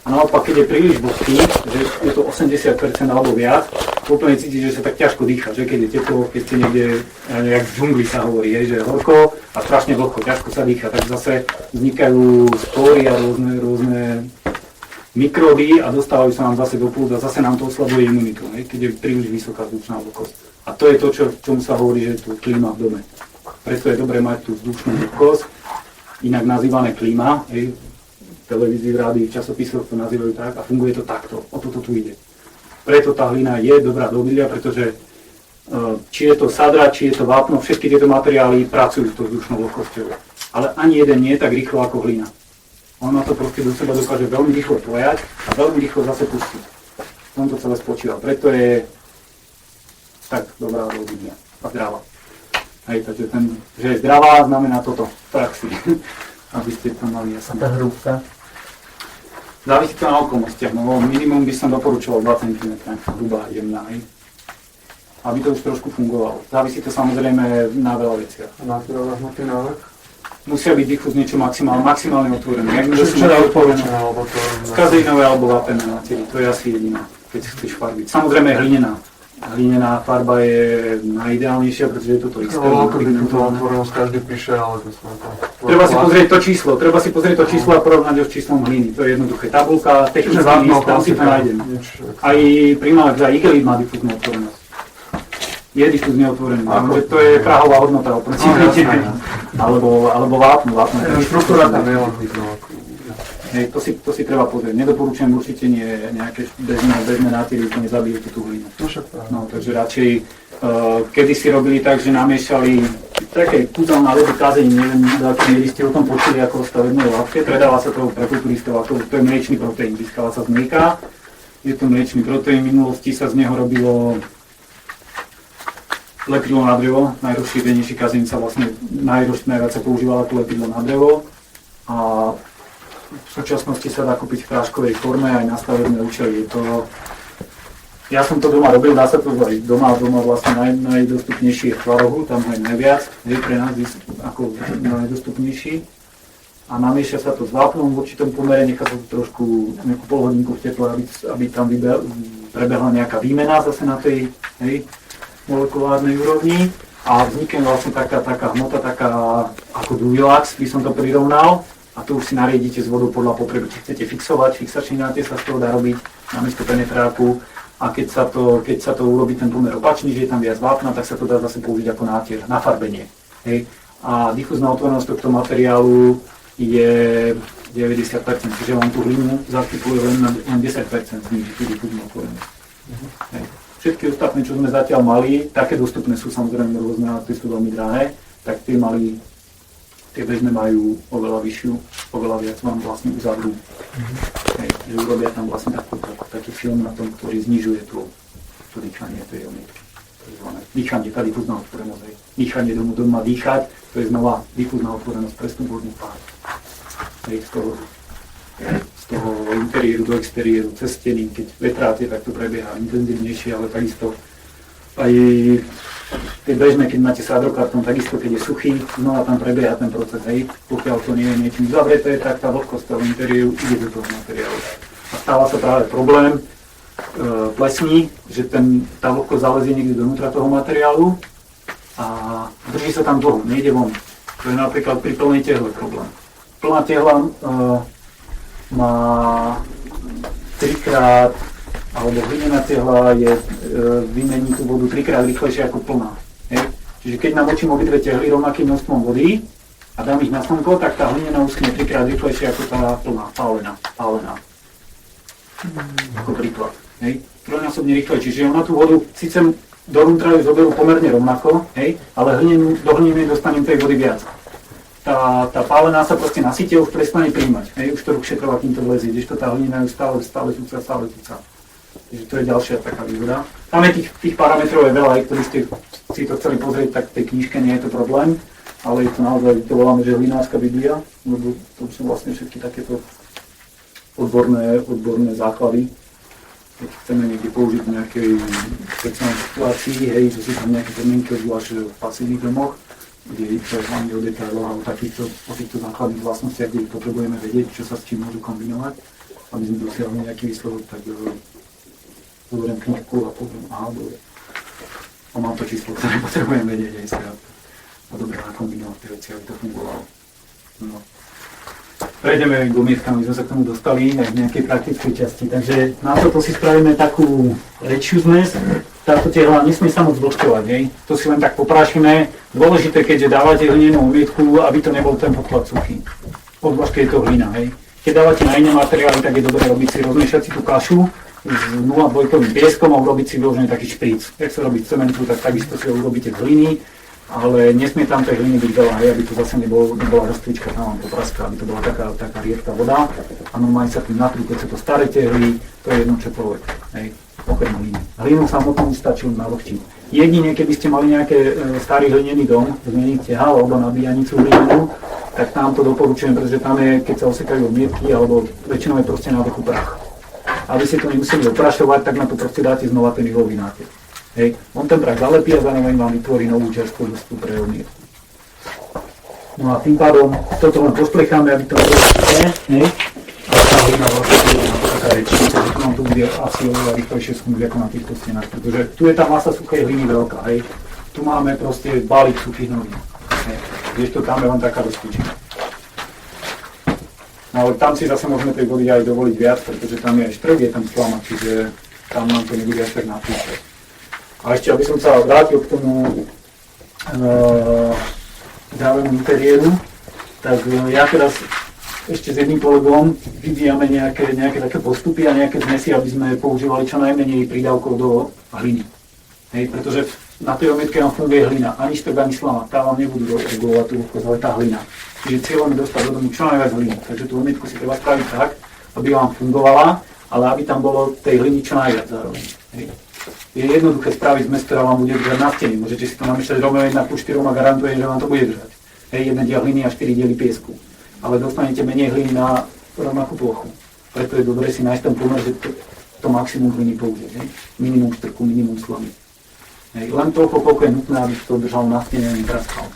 A naopak, keď je príliš vlhký, že je to 80% alebo viac, úplne cítiš, že sa tak ťažko dýcha, že keď je teplo, keď ste niekde, jak v džungli sa hovorí, že je horko a strašne vlhko, ťažko sa dýcha, tak zase vznikajú spory a rôzne mikróby a dostávajú sa nám zase do plúc a zase nám to oslabuje imunitu, keď je príliš vysoká vzdušná vlhkosť. A to je to, čomu sa hovorí, že je tu klíma v dome. Preto je dobré mať tú vzdušnú vlhkosť, inak nazývané klíma, v televízii, v rádii, v časopisoch to nazývajú tak a funguje to takto, o toto tu ide. Preto tá hlina je dobrá do obydlia, pretože či je to sadra, či je to vápno, všetky tieto materiály pracujú s tou vzdušnou vlhkosťou. Ale ani jeden nie je tak rýchlo ako hlina. Ona to proste do seba dokáže veľmi rýchlo pojať a veľmi rýchlo zase pustiť. V tom to celé spočíva. Preto je tak dobrá do obydlia a zdravá. Hej, takže že je zdravá, znamená toto v praxi, aby ste to mali jasné. A tá hrúbka? Závisí to na okolnostiach, no minimum by som doporučoval 2 cm, hrubá, jemná, hej. Aby to už trošku fungovalo. Závisí to samozrejme na veľa veciach. A na hmotný návrh? Musia byť dýchus niečo maximálne otvorené. Čo je odporučené, alebo to... Z kazeinové alebo vápené natiery, to je asi jediná, keď chceš farbiť. Samozrejme hlinená. hlinená farba je najideálnejšia, pretože je to isté. No, to by túto otvorenosť každý píše, ale to sme to... Treba si pozrieť to číslo a porovnať ho s číslom hliny. To je jednoduché. Tabulka, technický list, tam si to nájdem. Aj Primax, aj Igelit má difúznu otvorenosť. Je difúzne otvorený, to je prahová hodnota oproti alebo vápno. Štruktúra tam je len vidno. Hej, to si treba pozrieť. Nedoporučujem určite nie nejaké bežné nátiry, to nezabijete tú hlinu. No, takže radšej, kedy si robili tak, že namiešali také kúzelné alebo kázení, neviem, do akej miery ste o tom počuli ako o stavebnej látke, predáva sa to pre kulturistov, ako to je mliečný proteín, získava sa z mlieka. Je to mliečný proteín, v minulosti sa z neho robilo lepidlo na drevo, najrozšírenejší kazín sa vlastne najviac sa používala to lepidlo na drevo a v súčasnosti sa dá kúpiť v práškovej forme aj na stavebné účely. Ja som to doma robil, dá sa to zvariť doma vlastne najdostupnejší je v Tvarohu, tam je najviac, je pre nás ako najdostupnejší a namieša sa to s vápnom v určitom pomere, nechá sa to trošku nejakú polhodinku v teple, aby tam prebehla nejaká výmena zase na tej molekulárnej úrovni a vznikne vlastne taká hmota, taká ako Durilax, by som to prirovnal a tu už si nariedíte s vodou podľa potreby, či chcete fixovať, fixačný nátier sa z toho dá robiť namiesto penetráku a keď sa to urobí ten pomer opačný, že je tam viac vápna, tak sa to dá zase použiť ako nátier na farbenie. Hej. A difúzna otvorenosť tohto materiálu je 90%, čiže vám tú hlinu zaštipuje len 10% zniží tú difúznu otvorenosť. Hej. Všetky ostatné, čo sme zatiaľ mali, také dostupné sú samozrejme rôzne, ale tie sú veľmi drahé, tak tie bežné majú oveľa vyššiu, oveľa viac vám vlastne uzavrú. Hej, že urobia tam vlastne taký film na tom, ktorý znižuje to dýchanie tej omietky. Dýchanie, tá difúzna otvorenosť. Dýchanie doma dýchať, to je znova difúzna otvorenosť, prestup vodný pád. Hej, z toho interiéru do exteriéru, cez steny, keď vetráte, tak to prebieha intenzívnejšie, ale takisto aj tie bežné, keď máte sádrokartón, takisto keď je suchý, znova tam prebieha ten proces, hej, pokiaľ to nie je niečím zavreté, tak tá vlhkosť toho interiéru ide do toho materiálu. A stáva sa práve problém plesní, že tá vlhkosť zalezie niekde donútra toho materiálu a drží sa tam dlho, nejde von. To je napríklad pri plnej tehle problém. Plná tehla má trikrát, alebo hlinená tehla vymení tú vodu trikrát rýchlejšie ako plná. Hej. Čiže keď namočím obidve tehly rovnakým množstvom vody a dám ich na slnko, tak tá hlinená uschne trikrát rýchlejšie ako tá plná, pálená. Ako príklad. Hej. Trojnásobne rýchlejšie, čiže ona tú vodu síce dovnútra ju zoberú pomerne rovnako, hej, ale do hliny dostanem tej vody viac. Tá pálená sa proste nasytie, už prestane príjmať. Hej, už to rúkšie trvá, kým to vlezie, kdežto tá hlina ju stále túca. Takže to je ďalšia taká výhoda. Tam je tých parametrov je veľa, aj ktorí ste si to chceli pozrieť, tak v tej knižke nie je to problém, ale je to naozaj, to voláme, že hlinárska biblia, lebo to sú vlastne všetky takéto odborné základy. Keď chceme niekde použiť v nejakej špeciálnej situácii, hej, že sú tam nejaké podmienky, obzvlášť v pasívnych domoch, kde to je hlavne o detailoch a o týchto základných vlastnostiach, kde potrebujeme vedieť, čo sa s čím môžu kombinovať, aby sme dosiahli nejaký výsledok, tak zoberiem knižku a poviem, mám to číslo, ktoré potrebujem vedieť aj skrátka. A dobre nakombinovať tie veci, aby to fungovalo. No. Prejdeme k omietkám, aby sme sa k tomu dostali aj v nejakej praktickej časti. Takže na toto si spravíme takú väčšiu zmes. Táto tehla nesmie sa moc vlhčovať, hej. To si len tak poprášime. Dôležité, keďže dávate hlinenú omietku, aby to nebol ten podklad suchý. Obzvlášť, keď je to hlina, hej. Keď dávate na iné materiály, tak je dobré robiť si, rozmiešať si tú kašu s 0,2 pieskom a urobiť si vyložený taký špric. Jak sa robí z cementu, tak takisto si ho urobíte z hliny. Ale nesmie tam tej hliny byť veľa, hej, aby to zase nebola roztvička, tam vám to praská, aby to bola taká riedka voda. A normálne sa tým natrú, keď sa to staré tehly, to je jedno čokoľvek, hej, okrem hliny. Hlinu samotnú stačí navlhčiť. Jedine, keby ste mali nejaký starý hlinený dom, zmeniť tehal alebo nabíjanicu hlinenú, tak tam to doporučujem, pretože tam je, keď sa osekajú omietky, alebo väčšinou je proste na vrchu prach. Aby ste to nemuseli oprašovať, tak na to proste dáte znova ten ihlový nátier. Hej, on ten prach zalepí a zároveň vám vytvorí novú čerstvú vrstvu pre omietku. No a tým pádom toto len posplecháme, aby to nebolo suché, hej, a tá hlina vlastne je taká väčšia. vám to bude asi oveľa rýchlejšie schudnúť ako na týchto stenách, pretože tu je tá masa suchej hliny veľká, hej. Tu máme proste balík suchých novín, hej. Kdežto tam je len taká rozpúčina. No ale tam si zase môžeme tej vody aj dovoliť viac, pretože tam je aj štrk, je tam slama, čiže tam nám to nebude až tak napúšťať. A ešte, aby som sa vrátil k tomu dávanému interiéru, tak ja teraz ešte s jedným kolegom vyvíjame nejaké také postupy a nejaké zmesy, aby sme používali čo najmenej prídavkov do hliny. Hej, pretože na tej omietke vám funguje hlina, ani štrk, ani slama, tá vám nebudú regulovať tú vlhkosť, ale tá hlina. Čiže cieľom je dostať do domu čo najviac hliny, takže tú omietku si treba spraviť tak, aby vám fungovala, ale aby tam bolo tej hliny čo najviac zároveň. Hej. Je jednoduché spraviť zmes, ktorá vám bude držať na stene. Môžete si to namiešať rovno 1:4 a garantujem, že vám to bude držať. Hej, 1 diel hliny a 4 diely piesku. Ale dostanete menej hliny na rovnakú plochu. Preto je dobré si nájsť ten pomer, že to maximum hliny použiť. Hej. Minimum štrku, minimum slamy. Hej. Len toľko, koľko je nutné, aby to držalo na stene a nepraskalo.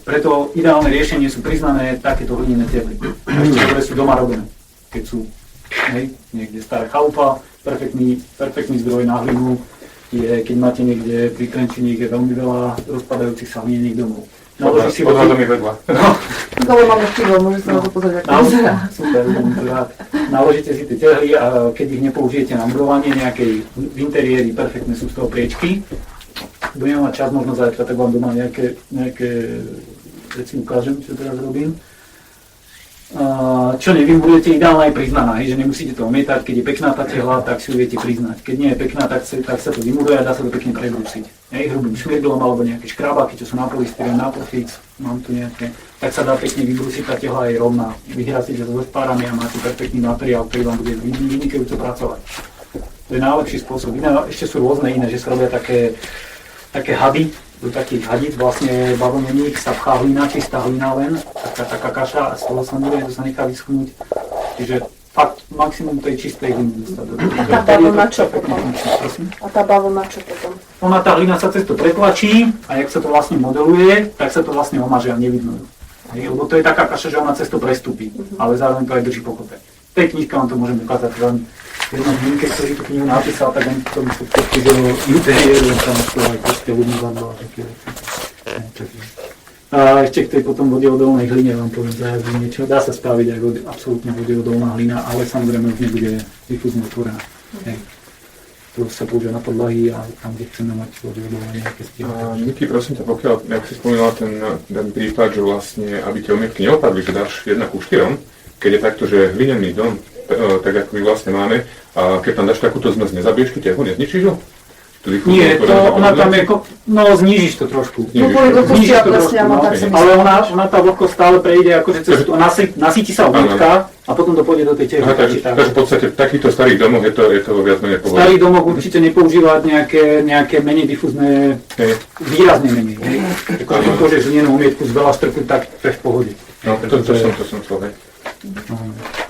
Preto ideálne riešenie sú priznané takéto hlinené tehly. Ešte ktoré sú doma robené. Keď sú niekde stará chalupa, perfektný zdroj na hlinu je, keď máte niekde pri Trenčine, je veľmi veľa rozpadajúcich sa hlinených domov. Naloží si Pod vodom je vedľa. Ale máme pivo, môžeš sa na to pozrieť, ako vyzerá. Super, budem to rád. Naložíte si tie tehly a keď ich nepoužijete na murovanie nejakej v interiéri, perfektné sú z toho priečky. Budeme mať čas možno zajtra, tak vám doma nejaké veci ukážem, čo teraz robím. Čo neviem, budete ideálna aj priznaná, že nemusíte to omietať, keď je pekná tá tehla, tak si ju viete priznať. Keď nie je pekná, tak sa to vymuruje a dá sa to pekne prebrúsiť. Hrubým šmirglom alebo nejaké škrábaky, čo sú na polystyrén, na profix, mám tu nejaké, tak sa dá pekne vybrúsiť, tá tehla je rovná. Vyhrasíte to so spárami a máte perfektný materiál, ktorý vám bude vynikajúco pracovať. To je najlepší spôsob. Ešte sú rôzne iné, že sa robia také hady, do takých hadíc vlastne bavlnených sa pchá hlina, čistá hlina len, taká kaša a z toho sa muruje, to sa nechá vyschnúť. Čiže fakt maximum tej čistej hliny dostať. A tá bavlna čo potom? A tá bavlna čo potom? Ona, tá hlina sa cez to pretlačí a jak sa to vlastne modeluje, tak sa to vlastne omaže a nevidno. Lebo to je taká kaša, že ona cez to prestúpi, ale zároveň to aj drží pokope. V tej knižke vám to môžem ukázať, len jedna z Minke, ktorý tú knihu napísal, tak on to všetky do interiéru, on tam chcel aj proste ľudný zadbal a také veci. A ešte k tej potom vodeodolnej hline vám poviem zajazdy niečo. Dá sa spraviť aj absolútne vodeodolná hlina, ale samozrejme už nebude difúzne otvorená. To sa používa na podlahy a tam, kde chceme mať vodeodolné nejaké stieľa. Niky, prosím ťa, pokiaľ, jak si spomínala ten prípad, že vlastne, aby tie omietky neopadli, že dáš 1:4, keď je takto, že hlinený dom, tak ako my vlastne máme, a keď tam dáš takúto zmes, nezabiješ tú tehu, nezničíš ho? Nie, to ona tam je, no znížiš to trošku. No boli vlhkosti a plesňa, no tak si ale ona tá vlhkosť stále prejde, akože cez to nasíti sa obvodka a potom to pôjde do tej tehu. Takže v podstate v takýchto starých domoch je to viac menej povolené. Starý domov určite nepoužívať nejaké menej difúzne, výrazne menej. Akože žlienú umietku z veľa štrku, tak to je v pohode. No, to som chcel, hej.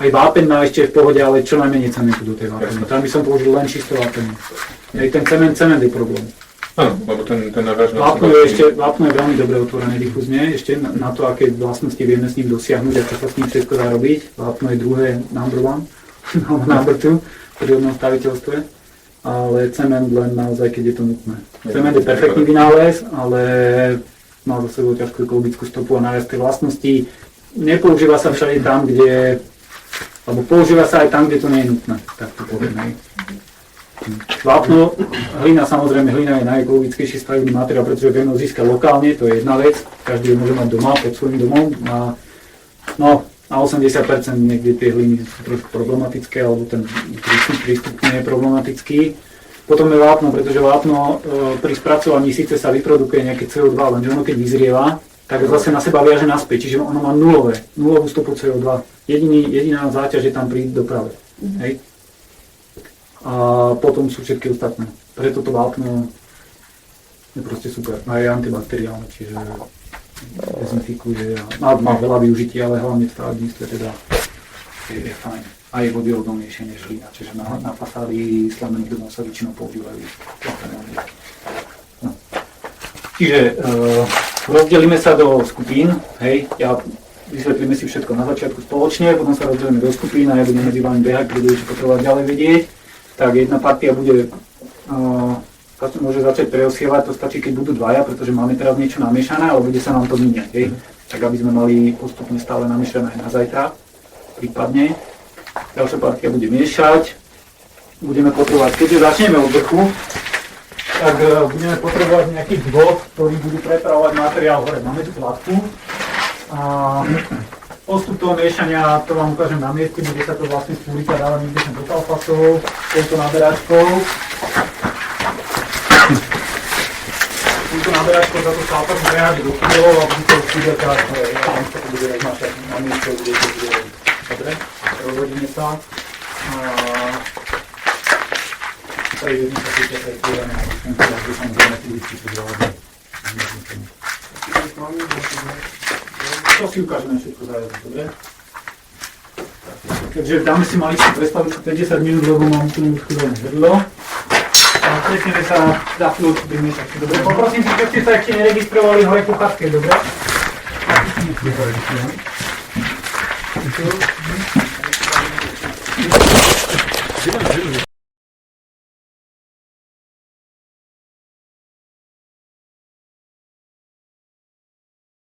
Aj vápenná ešte je v pohode, ale čo najmenej cementu do tej vápenny. Tam by som použil len čisto vápenný. Ten cement je problém. Áno, lebo ten navážnosť... Vápno je veľmi dobre otvorené difúzne, ešte na to, aké vlastnosti vieme s ním dosiahnuť a čo sa s ním všetko dá robiť. Vápno je druhé number 2 pri jednom staviteľstve, ale cement len naozaj, keď je to nutné. Cement je perfektný vynález, ale má za sebou ťažkú ekologickú stopu a najviac tej vlastnosti. Nepoužíva sa všade tam, alebo používa sa aj tam, kde to nie je nutné, tak to povedme. Vápno, hlina, samozrejme, hlina je najekologickejší stavebný materiál, pretože vieme ho získať lokálne, to je jedna vec, každý ho môže mať doma, pod svojím domom. Na 80% niekde tie hliny sú trošku problematické, alebo ten prístup nie je problematický. Potom je vápno, pretože vápno pri spracovaní síce sa vyprodukuje nejaké CO2, lenže ono keď vyzrieva, tak zase na seba viaže naspäť, čiže ono má nulovú stopu CO2. Jediná záťaž je tam pri doprave. Hej. A potom sú všetky ostatné. Preto to vápno je proste super. A je antibakteriálne, čiže dezinfikuje a má veľa využití, ale hlavne v stavebníctve teda je fajn. A je vodeodolnejšie než hlina, čiže na fasády slamených domov sa väčšinou používajú vápené omietky. Čiže rozdelíme sa do skupín, hej, ja vysvetlíme si všetko na začiatku spoločne, potom sa rozdelíme do skupín a ja budem medzi vami behať, keď budete potrebovať ďalej vedieť. Tak jedna partia bude, môže začať preosievať, to stačí, keď budú dvaja, pretože máme teraz niečo namiešané, ale bude sa nám to míňať, hej? Tak aby sme mali postupne stále namiešané na zajtra, prípadne. Ďalšia partia bude miešať, budeme potrebovať, keďže začneme od vrchu, tak budeme potrebovať nejakých dvoch, ktorí budú prepravovať materiál hore. Máme tu platku. A postup toho miešania, to vám ukážem na mieste, kde sa to vlastne z púlika dáva niekde sem do kalfasov, touto naberačkou. Túto naberačkou za to kalfas behať do kilo a bude to studiaká, a tam sa to bude roznášať na mieste, kde to bude robiť. Dobre, rozhodíme sa. Prejdeme sa tu tej pôjame a kde samozrejme fyzicky to ďalej. To si ukážeme všetko zájazd, dobre? Takže dáme si maličkú prestavičku 50 minút, lebo mám úplne vychudované hrdlo. A stretneme sa za chvíľu pri miešačke, dobre? Poprosím si, keď ste sa ešte neregistrovali hore kuchárskej, dobre?